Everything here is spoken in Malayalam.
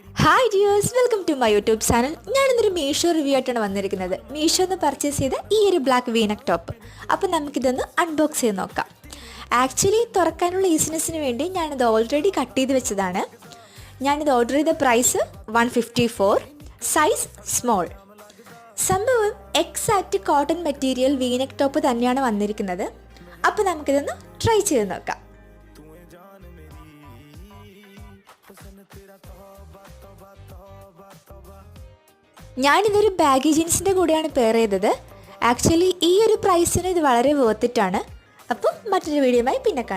Hi dears, welcome to my YouTube channel. ഞാനിന്നൊരു മീഷോ റിവ്യൂ ആയിട്ടാണ് വന്നിരിക്കുന്നത്. മീഷോന്ന് പർച്ചേസ് ചെയ്ത ഈ ഒരു ബ്ലാക്ക് വീനക്ക് ടോപ്പ്. അപ്പോൾ നമുക്കിതൊന്ന് അൺബോക്സ് ചെയ്ത് നോക്കാം. ആക്ച്വലി തുറക്കാനുള്ള ഈസിനെസ്സിന് വേണ്ടി ഞാനിത് ഓൾറെഡി കട്ട് ചെയ്ത് വെച്ചതാണ്. ഞാനിത് ഓർഡർ ചെയ്ത പ്രൈസ് 154, സൈസ് സ്മോൾ. സംഭവം exact cotton material V-neck top തന്നെയാണ് വന്നിരിക്കുന്നത്. അപ്പോൾ നമുക്കിതൊന്ന് ട്രൈ ചെയ്ത് നോക്കാം. ഞാനിതൊരു ബാഗി ജീൻസിൻ്റെ കൂടെയാണ് പെയർ ചെയ്തത്. ആക്ച്വലി ഈ ഒരു പ്രൈസിന് ഇത് വളരെ വേർത്തിട്ടാണ്. അപ്പം മറ്റൊരു വീഡിയോയുമായി പിന്നെ കാണാം.